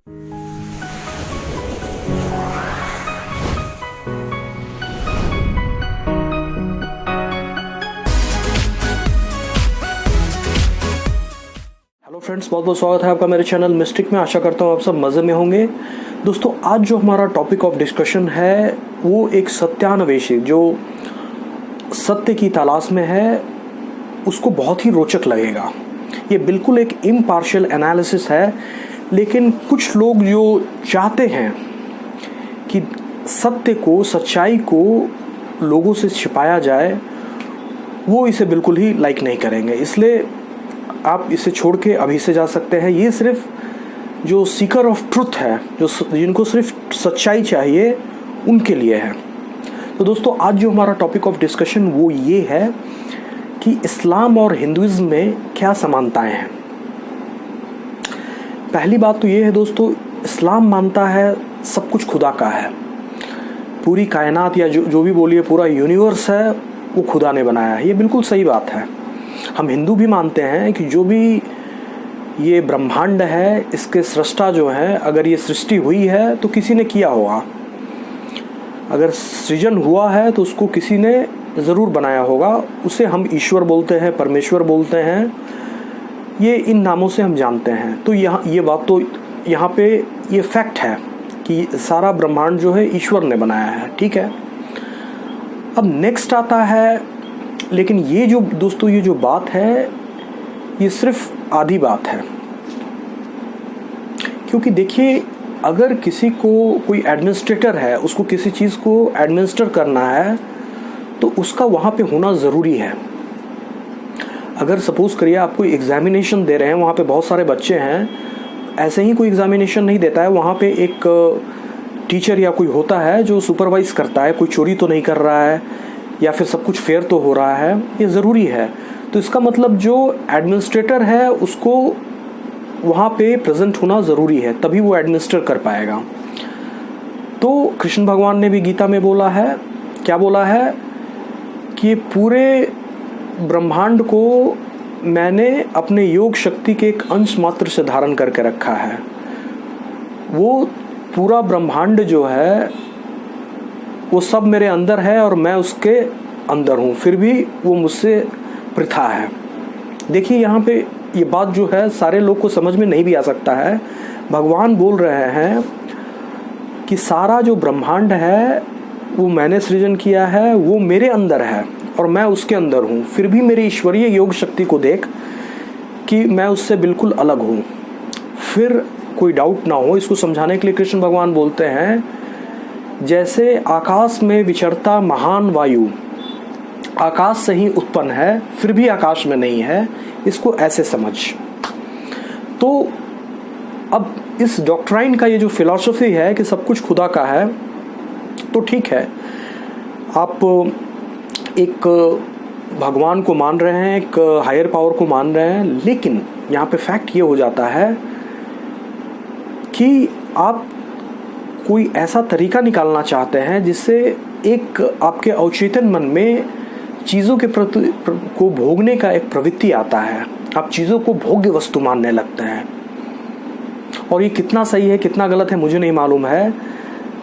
Hello friends, बहुत बहुत स्वागत है आपका मेरे चैनल मिस्टिक में। आशा करता हूँ आप सब मज़े में होंगे। दोस्तों, आज जो हमारा टॉपिक ऑफ डिस्कशन है वो एक सत्यान्वेषी जो सत्य की तलाश में है उसको बहुत ही रोचक लगेगा। ये बिल्कुल एक इम्पार्शियल एनालिसिस है, लेकिन कुछ लोग जो चाहते हैं कि सत्य को, सच्चाई को लोगों से छिपाया जाए, वो इसे बिल्कुल ही लाइक नहीं करेंगे। इसलिए आप इसे छोड़ के अभी से जा सकते हैं। ये सिर्फ जो सीकर ऑफ ट्रुथ है, जो जिनको सिर्फ सच्चाई चाहिए, उनके लिए है। तो दोस्तों, आज जो हमारा टॉपिक ऑफ डिस्कशन वो ये है कि इस्लाम और हिंदुइज्म में क्या समानताएं हैं। पहली बात तो ये है दोस्तों, इस्लाम मानता है सब कुछ खुदा का है। पूरी कायनात या जो भी बोलिए, पूरा यूनिवर्स है वो खुदा ने बनाया है। ये बिल्कुल सही बात है। हम हिंदू भी मानते हैं कि जो भी ये ब्रह्मांड है, इसके सृष्टा जो है, अगर ये सृष्टि हुई है तो किसी ने किया होगा। अगर सृजन हुआ है तो उसको किसी ने ज़रूर बनाया होगा। उसे हम ईश्वर बोलते हैं, परमेश्वर बोलते हैं, ये इन नामों से हम जानते हैं। तो ये बात तो यहाँ पे ये फैक्ट है कि सारा ब्रह्मांड जो है ईश्वर ने बनाया है। ठीक है। अब नेक्स्ट आता है, लेकिन ये जो दोस्तों ये जो बात है ये सिर्फ आधी बात है। क्योंकि देखिए, अगर किसी को कोई एडमिनिस्ट्रेटर है, उसको किसी चीज़ को एडमिनिस्टर करना है तो उसका वहाँ पे होना ज़रूरी है। अगर सपोज़ करिए आप कोई एग्जामिनेशन दे रहे हैं, वहाँ पे बहुत सारे बच्चे हैं, ऐसे ही कोई एग्जामिनेशन नहीं देता है। वहाँ पे एक टीचर या कोई होता है जो सुपरवाइज करता है, कोई चोरी तो नहीं कर रहा है या फिर सब कुछ फेयर तो हो रहा है, ये ज़रूरी है। तो इसका मतलब जो एडमिनिस्ट्रेटर है उसको वहाँ पे प्रेजेंट होना ज़रूरी है, तभी वो एडमिनिस्टर कर पाएगा। तो कृष्ण भगवान ने भी गीता में बोला है, क्या बोला है कि पूरे ब्रह्मांड को मैंने अपने योग शक्ति के एक अंश मात्र से धारण करके रखा है। वो पूरा ब्रह्मांड जो है वो सब मेरे अंदर है और मैं उसके अंदर हूँ, फिर भी वो मुझसे पृथा है। देखिए, यहाँ पे ये बात जो है सारे लोग को समझ में नहीं भी आ सकता है। भगवान बोल रहे हैं कि सारा जो ब्रह्मांड है वो मैंने सृजन किया है, वो मेरे अंदर है और मैं उसके अंदर हूँ, फिर भी मेरी ईश्वरीय योग शक्ति को देख कि मैं उससे बिल्कुल अलग हूँ। फिर कोई डाउट ना हो, इसको समझाने के लिए कृष्ण भगवान बोलते हैं, जैसे आकाश में विचरता महान वायु आकाश से ही उत्पन्न है, फिर भी आकाश में नहीं है, इसको ऐसे समझ। तो अब इस डॉक्ट्राइन का ये जो फिलॉसफी है कि सब कुछ खुदा का है, तो ठीक है, आप एक भगवान को मान रहे हैं, एक हायर पावर को मान रहे हैं, लेकिन यहाँ पे फैक्ट ये हो जाता है कि आप कोई ऐसा तरीका निकालना चाहते हैं जिससे एक आपके अवचेतन मन में चीज़ों के प्रति को भोगने का एक प्रवृत्ति आता है। आप चीज़ों को भोग्य वस्तु मानने लगते हैं। और ये कितना सही है कितना गलत है मुझे नहीं मालूम है,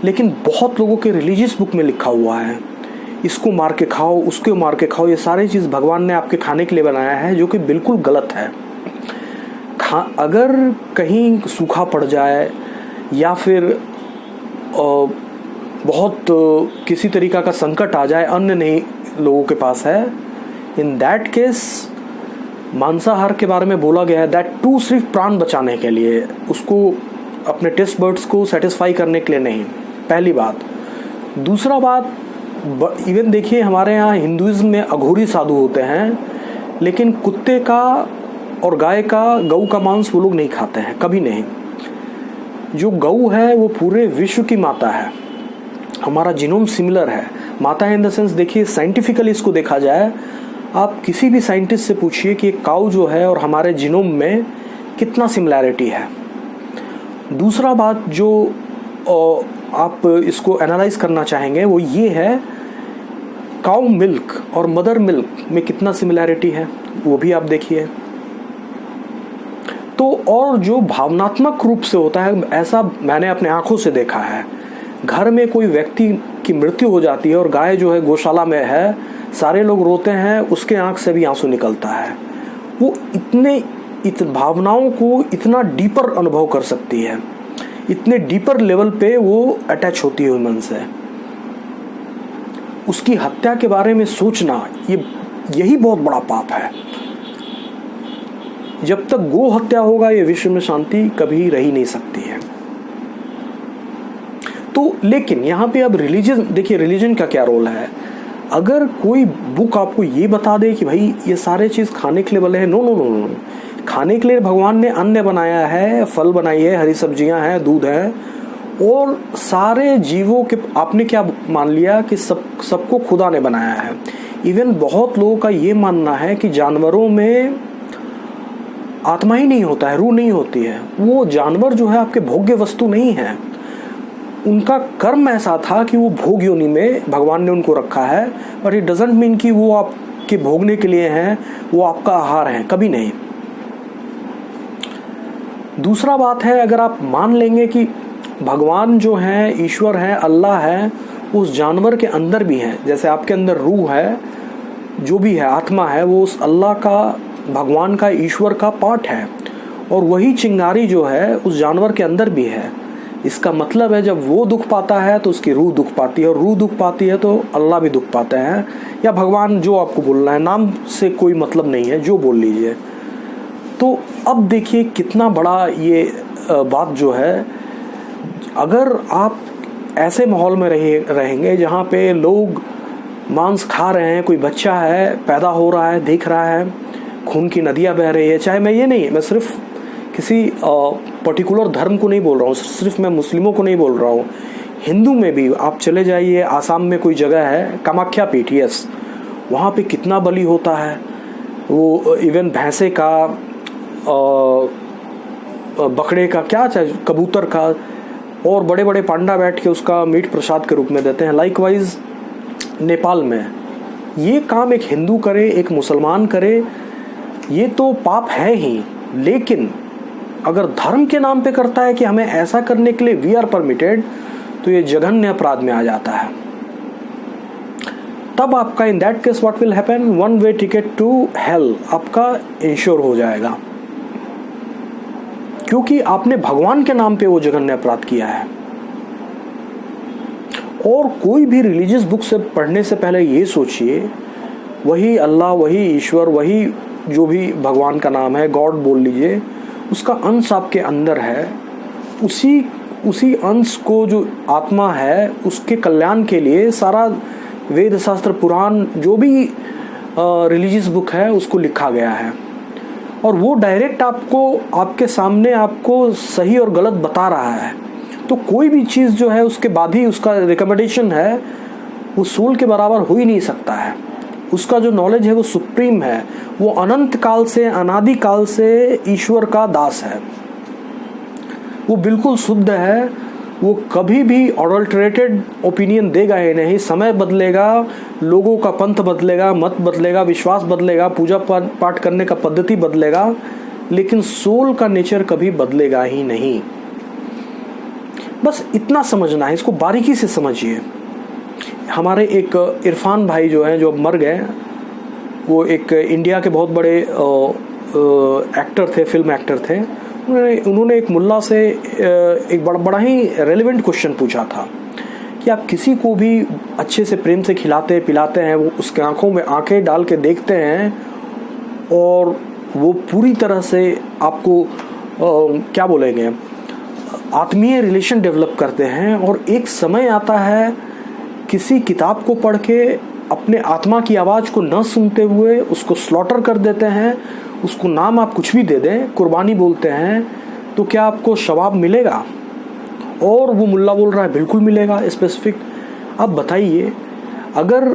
लेकिन बहुत लोगों के रिलीजियस बुक में लिखा हुआ है, इसको मार के खाओ, उसको मार के खाओ। ये सारी चीज़ भगवान ने आपके खाने के लिए बनाया है, जो कि बिल्कुल गलत है। अगर कहीं सूखा पड़ जाए या फिर बहुत किसी तरीका का संकट आ जाए, अन्न नहीं लोगों के पास है, इन दैट केस मांसाहार के बारे में बोला गया है, दैट टू सिर्फ प्राण बचाने के लिए, उसको अपने टेस्ट बर्ड्स को सेटिस्फाई करने के लिए नहीं। पहली बात। दूसरा बात, इवन देखिए हमारे यहाँ हिंदुइज्म में अघोरी साधु होते हैं, लेकिन कुत्ते का और गाय का, गऊ का मांस वो लोग नहीं खाते हैं, कभी नहीं। जो गऊ है वो पूरे विश्व की माता है, हमारा जीनोम सिमिलर है। माता है इन द सेंस, देखिए साइंटिफिकली इसको देखा जाए, आप किसी भी साइंटिस्ट से पूछिए कि एक काऊ जो है और हमारे जीनोम में कितना सिमिलैरिटी है। दूसरा बात जो आप इसको एनालाइज करना चाहेंगे वो ये है, काऊ मिल्क और मदर मिल्क में कितना सिमिलैरिटी है, वो भी आप देखिए। तो और जो भावनात्मक रूप से होता है, ऐसा मैंने अपने आंखों से देखा है। घर में कोई व्यक्ति की मृत्यु हो जाती है और गाय जो है गौशाला में है, सारे लोग रोते हैं, उसके आंख से भी आंसू निकलता है। वो भावनाओं को इतना डीपर अनुभव कर सकती है, इतने डीपर लेवल पे वो अटैच होती है मन से। उसकी हत्या के बारे में सोचना यही बहुत बड़ा पाप है। जब तक गो हत्या होगा ये विश्व में शांति कभी रह ही नहीं सकती है। तो लेकिन यहाँ पे अब रिलीजन देखिए, रिलीजन का क्या रोल है। अगर कोई बुक आपको ये बता दे कि भाई ये सारे चीज खाने के लिए बने हैं, नो नो नो नो, खाने के लिए भगवान ने अन्न बनाया है, फल बनाई है, हरी सब्जियां हैं, दूध है, और सारे जीवों के आपने क्या मान लिया कि सबको खुदा ने बनाया है। इवन बहुत लोगों का ये मानना है कि जानवरों में आत्मा ही नहीं होता है, रूह नहीं होती है। वो जानवर जो है आपके भोग्य वस्तु नहीं है, उनका कर्म ऐसा था कि वो भोग योनि में भगवान ने उनको रखा है, बट इट डजंट मीन कि वो आपके भोगने के लिए हैं, वो आपका आहार है, कभी नहीं। दूसरा बात है, अगर आप मान लेंगे कि भगवान जो है, ईश्वर है, अल्लाह है, उस जानवर के अंदर भी है, जैसे आपके अंदर रूह है, जो भी है, आत्मा है, वो उस अल्लाह का, भगवान का, ईश्वर का पार्ट है, और वही चिंगारी जो है उस जानवर के अंदर भी है। इसका मतलब है जब वो दुख पाता है तो उसकी रूह दुख पाती है, और रूह दुख पाती है तो अल्लाह भी दुख पाते हैं, या भगवान, जो आपको बोलना है, नाम से कोई मतलब नहीं है, जो बोल लीजिए। तो अब देखिए कितना बड़ा ये बात जो है। अगर आप ऐसे माहौल में रहेंगे जहाँ पे लोग मांस खा रहे हैं, कोई बच्चा है पैदा हो रहा है, देख रहा है, खून की नदियाँ बह रही है, चाहे मैं सिर्फ किसी पर्टिकुलर धर्म को नहीं बोल रहा हूँ, सिर्फ मैं मुस्लिमों को नहीं बोल रहा हूँ, हिंदू में भी आप चले जाइए, आसाम में कोई जगह है कामाख्या पीठ, यस, वहाँ पे कितना बलि होता है। वो इवन भैंसे का, बकरे का, क्या चाहे, कबूतर का, और बड़े बड़े पांडा बैठ के उसका मीट प्रसाद के रूप में देते हैं। लाइकवाइज नेपाल में ये काम एक हिंदू करे, एक मुसलमान करे, ये तो पाप है ही, लेकिन अगर धर्म के नाम पे करता है कि हमें ऐसा करने के लिए वी आर परमिटेड, तो ये जघन्य अपराध में आ जाता है। तब आपका in that case what will happen, one way ticket to hell आपका इंश्योर हो जाएगा, क्योंकि आपने भगवान के नाम पे वो जघन्य अपराध किया है। और कोई भी रिलीजियस बुक से पढ़ने से पहले ये सोचिए, वही अल्लाह, वही ईश्वर, वही जो भी भगवान का नाम है, गॉड बोल लीजिए, उसका अंश आपके अंदर है। उसी अंश को, जो आत्मा है, उसके कल्याण के लिए सारा वेद शास्त्र, पुराण, जो भी रिलीजियस बुक है, उसको लिखा गया है। और वो डायरेक्ट आपको, आपके सामने आपको सही और गलत बता रहा है। तो कोई भी चीज़ जो है उसके बाद ही उसका रिकमेंडेशन है, वो सोल के बराबर हो ही नहीं सकता है। उसका जो नॉलेज है वो सुप्रीम है, वो अनंत काल से, अनादि काल से ईश्वर का दास है, वो बिल्कुल शुद्ध है, वो कभी भी ऑडल्टरेटेड ओपिनियन देगा ही नहीं। समय बदलेगा, लोगों का पंथ बदलेगा, मत बदलेगा, विश्वास बदलेगा, पूजा पाठ करने का पद्धति बदलेगा, लेकिन सोल का नेचर कभी बदलेगा ही नहीं। बस इतना समझना है, इसको बारीकी से समझिए। हमारे एक इरफान भाई जो हैं, जो अब मर गए, वो एक इंडिया के बहुत बड़े एक्टर थे, फिल्म एक्टर थे। उन्होंने एक मुल्ला से एक बड़ा ही रेलेवेंट क्वेश्चन पूछा था कि आप किसी को भी अच्छे से प्रेम से खिलाते पिलाते हैं, वो उसके आंखों में आंखें डाल के देखते हैं, और वो पूरी तरह से आपको क्या बोलेंगे, आत्मीय रिलेशन डेवलप करते हैं, और एक समय आता है किसी किताब को पढ़ के अपने आत्मा की आवाज़ को न सुनते हुए उसको स्लॉटर कर देते हैं, उसको नाम आप कुछ भी दे दें, कुर्बानी बोलते हैं, तो क्या आपको सवाब मिलेगा? और वो मुल्ला बोल रहा है बिल्कुल मिलेगा, स्पेसिफिक। अब बताइए, अगर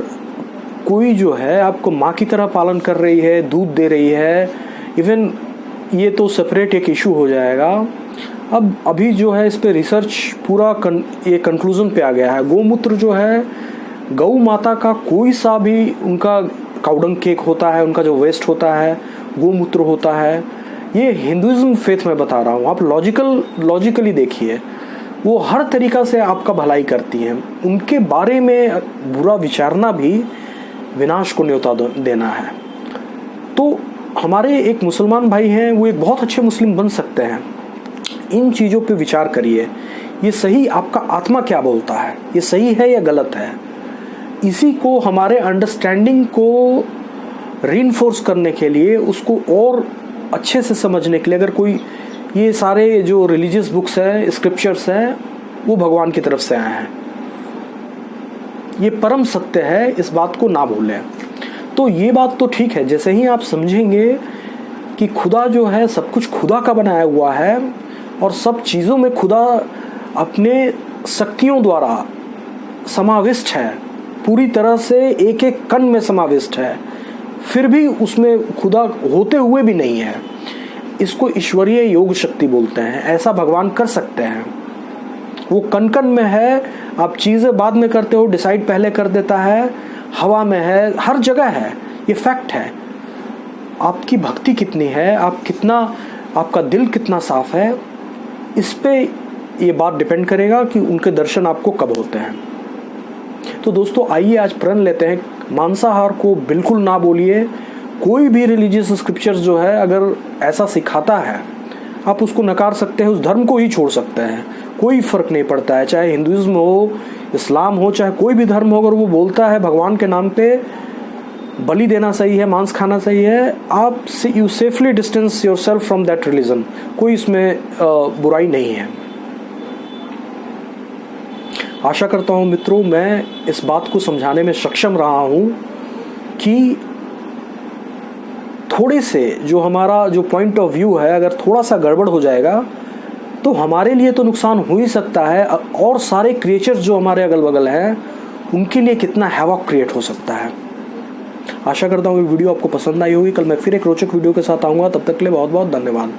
कोई जो है आपको माँ की तरह पालन कर रही है, दूध दे रही है, इवन ये तो सेपरेट एक इशू हो जाएगा। अब अभी जो है इस पे रिसर्च पूरा ये कंक्लूजन पे आ गया है, गोमूत्र जो है, गौ माता का कोई सा भी, उनका काउडंग केक होता है, उनका जो वेस्ट होता है, गोमूत्र होता है, ये हिंदुइज्म फेथ में बता रहा हूँ, आप लॉजिकली देखिए, वो हर तरीक़ा से आपका भलाई करती हैं। उनके बारे में बुरा विचारना भी विनाश को न्योता देना है। तो हमारे एक मुसलमान भाई हैं, वो एक बहुत अच्छे मुस्लिम बन सकते हैं। इन चीज़ों पे विचार करिए, ये सही, आपका आत्मा क्या बोलता है, ये सही है या गलत है। इसी को हमारे अंडरस्टैंडिंग को रीइंफोर्स करने के लिए, उसको और अच्छे से समझने के लिए, अगर कोई ये सारे जो रिलीजियस बुक्स हैं, स्क्रिप्चर्स हैं, वो भगवान की तरफ से आए हैं, ये परम सत्य है, इस बात को ना भूलें। तो ये बात तो ठीक है, जैसे ही आप समझेंगे कि खुदा जो है सब कुछ खुदा का बनाया हुआ है और सब चीज़ों में खुदा अपने शक्तियों द्वारा समाविष्ट है, पूरी तरह से एक एक कण में समाविष्ट है, फिर भी उसमें खुदा होते हुए भी नहीं है, इसको ईश्वरीय योग शक्ति बोलते हैं। ऐसा भगवान कर सकते हैं, वो कण कण में है, आप चीज़ें बाद में करते हो, डिसाइड पहले कर देता है, हवा में है, हर जगह है, ये फैक्ट है। आपकी भक्ति कितनी है, आपका दिल कितना साफ है, इस पे ये बात डिपेंड करेगा कि उनके दर्शन आपको कब होते हैं। तो दोस्तों आइए आज प्रण लेते हैं, मांसाहार को बिल्कुल ना बोलिए। कोई भी रिलीजियस स्क्रिप्चर्स जो है अगर ऐसा सिखाता है, आप उसको नकार सकते हैं, उस धर्म को ही छोड़ सकते हैं, कोई फर्क नहीं पड़ता है। चाहे हिंदुइज्म हो, इस्लाम हो, चाहे कोई भी धर्म हो, अगर वो बोलता है भगवान के नाम पे बलि देना सही है, मांस खाना सही है, आप you safely distance yourself from that religion. कोई इसमें बुराई नहीं है। आशा करता हूँ मित्रों, मैं इस बात को समझाने में सक्षम रहा हूँ कि थोड़े से जो हमारा जो पॉइंट ऑफ व्यू है, अगर थोड़ा सा गड़बड़ हो जाएगा तो हमारे लिए तो नुकसान हो ही सकता है, और सारे क्रिएचर्स जो हमारे अगल बगल हैं उनके लिए कितना हैवॉक क्रिएट हो सकता है। आशा करता हूँ ये वीडियो आपको पसंद आई होगी। कल मैं फिर एक रोचक वीडियो के साथ आऊँगा, तब तक के लिए बहुत बहुत धन्यवाद।